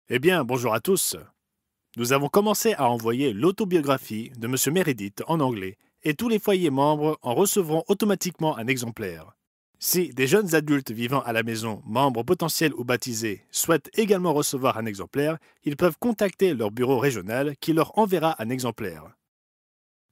Eh bien, bonjour à tous. Nous avons commencé à envoyer l'autobiographie de M. Meredith en anglais et tous les foyers membres en recevront automatiquement un exemplaire. Si des jeunes adultes vivant à la maison, membres potentiels ou baptisés, souhaitent également recevoir un exemplaire, ils peuvent contacter leur bureau régional qui leur enverra un exemplaire.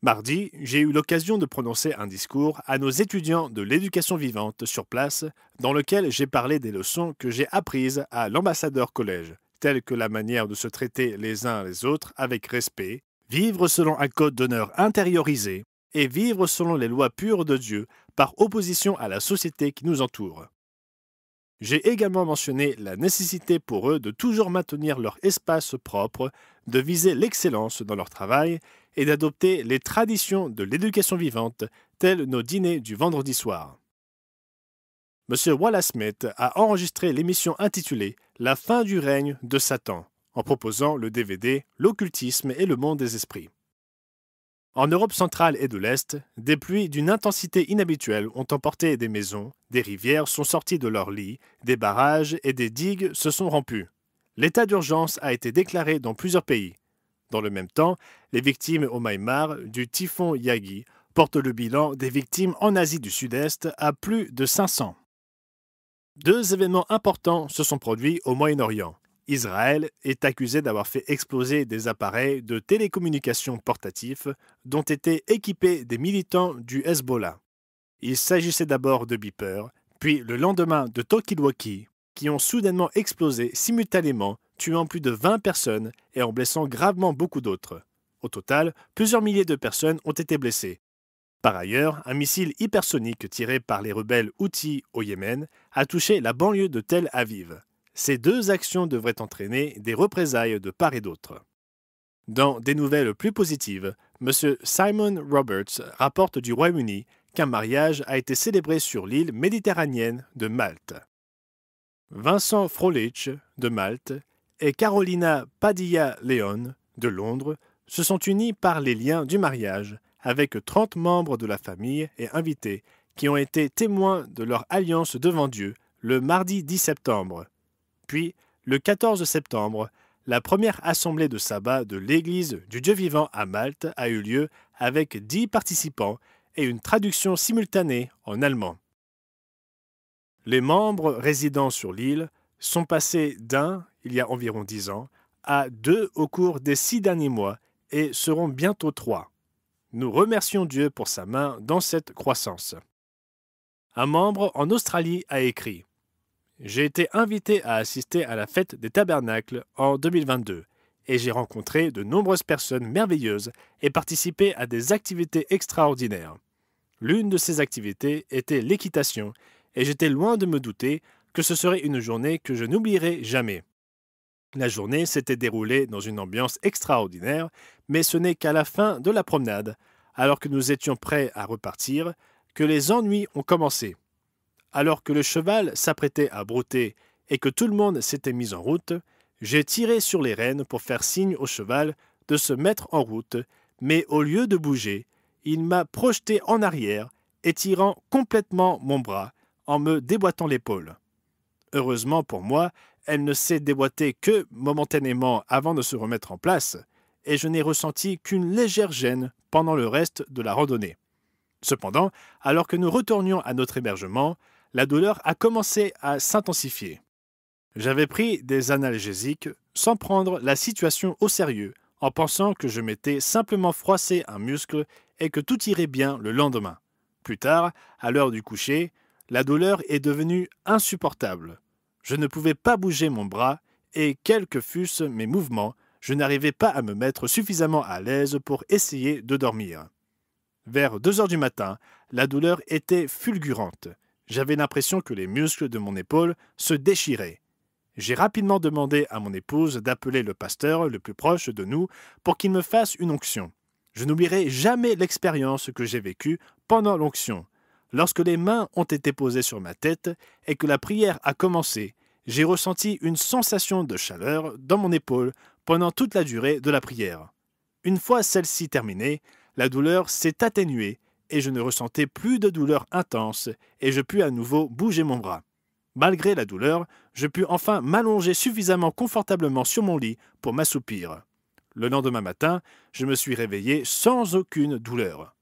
Mardi, j'ai eu l'occasion de prononcer un discours à nos étudiants de l'éducation vivante sur place, dans lequel j'ai parlé des leçons que j'ai apprises à l'ambassadeur collège, telles que la manière de se traiter les uns les autres avec respect, vivre selon un code d'honneur intériorisé et vivre selon les lois pures de Dieu par opposition à la société qui nous entoure. J'ai également mentionné la nécessité pour eux de toujours maintenir leur espace propre, de viser l'excellence dans leur travail et d'adopter les traditions de l'éducation vivante, telles nos dîners du vendredi soir. M. Wallace Smith a enregistré l'émission intitulée La fin du règne de Satan, en proposant le DVD L'occultisme et le monde des esprits. En Europe centrale et de l'Est, des pluies d'une intensité inhabituelle ont emporté des maisons, des rivières sont sorties de leurs lits, des barrages et des digues se sont rompus. L'état d'urgence a été déclaré dans plusieurs pays. Dans le même temps, les victimes au Myanmar du typhon Yagi portent le bilan des victimes en Asie du Sud-Est à plus de 500. Deux événements importants se sont produits au Moyen-Orient. Israël est accusé d'avoir fait exploser des appareils de télécommunication portatifs dont étaient équipés des militants du Hezbollah. Il s'agissait d'abord de beepers, puis le lendemain de talkie-walkie, qui ont soudainement explosé simultanément, tuant plus de 20 personnes et en blessant gravement beaucoup d'autres. Au total, plusieurs milliers de personnes ont été blessées. Par ailleurs, un missile hypersonique tiré par les rebelles Houthis au Yémen a touché la banlieue de Tel Aviv. Ces deux actions devraient entraîner des représailles de part et d'autre. Dans des nouvelles plus positives, M. Simon Roberts rapporte du Royaume-Uni qu'un mariage a été célébré sur l'île méditerranéenne de Malte. Vincent Frolich de Malte et Carolina Padilla-Leon de Londres se sont unis par les liens du mariage avec 30 membres de la famille et invités qui ont été témoins de leur alliance devant Dieu le mardi 10 septembre. Puis, le 14 septembre, la première assemblée de sabbat de l'Église du Dieu vivant à Malte a eu lieu avec 10 participants et une traduction simultanée en allemand. Les membres résidant sur l'île sont passés d'un, il y a environ 10 ans, à 2 au cours des 6 derniers mois et seront bientôt 3. Nous remercions Dieu pour sa main dans cette croissance. Un membre en Australie a écrit « J'ai été invité à assister à la fête des tabernacles en 2022 et j'ai rencontré de nombreuses personnes merveilleuses et participé à des activités extraordinaires. L'une de ces activités était l'équitation et j'étais loin de me douter que ce serait une journée que je n'oublierai jamais. La journée s'était déroulée dans une ambiance extraordinaire, mais ce n'est qu'à la fin de la promenade, alors que nous étions prêts à repartir, que les ennuis ont commencé. Alors que le cheval s'apprêtait à brouter et que tout le monde s'était mis en route, j'ai tiré sur les rênes pour faire signe au cheval de se mettre en route, mais au lieu de bouger, il m'a projeté en arrière, étirant complètement mon bras, en me déboîtant l'épaule. Heureusement pour moi, elle ne s'est déboîtée que momentanément avant de se remettre en place, et je n'ai ressenti qu'une légère gêne pendant le reste de la randonnée. Cependant, alors que nous retournions à notre hébergement, la douleur a commencé à s'intensifier. J'avais pris des analgésiques sans prendre la situation au sérieux, en pensant que je m'étais simplement froissé un muscle et que tout irait bien le lendemain. Plus tard, à l'heure du coucher, la douleur est devenue insupportable. Je ne pouvais pas bouger mon bras et, quels que fussent mes mouvements, je n'arrivais pas à me mettre suffisamment à l'aise pour essayer de dormir. Vers 2 heures du matin, la douleur était fulgurante. J'avais l'impression que les muscles de mon épaule se déchiraient. J'ai rapidement demandé à mon épouse d'appeler le pasteur le plus proche de nous pour qu'il me fasse une onction. Je n'oublierai jamais l'expérience que j'ai vécue pendant l'onction. Lorsque les mains ont été posées sur ma tête et que la prière a commencé, j'ai ressenti une sensation de chaleur dans mon épaule pendant toute la durée de la prière. Une fois celle-ci terminée, la douleur s'est atténuée et je ne ressentais plus de douleur intense et je pus à nouveau bouger mon bras. Malgré la douleur, je pus enfin m'allonger suffisamment confortablement sur mon lit pour m'assoupir. Le lendemain matin, je me suis réveillé sans aucune douleur.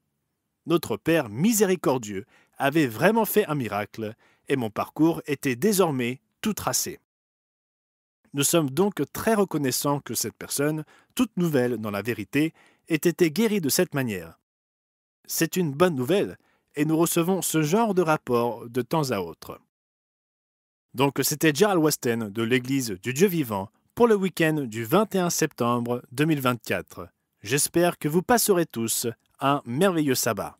Notre Père miséricordieux avait vraiment fait un miracle et mon parcours était désormais tout tracé. Nous sommes donc très reconnaissants que cette personne, toute nouvelle dans la vérité, ait été guérie de cette manière. C'est une bonne nouvelle et nous recevons ce genre de rapport de temps à autre. Donc c'était Gerald Weston de l'Église du Dieu vivant pour le week-end du 21 septembre 2024. J'espère que vous passerez tous un merveilleux sabbat.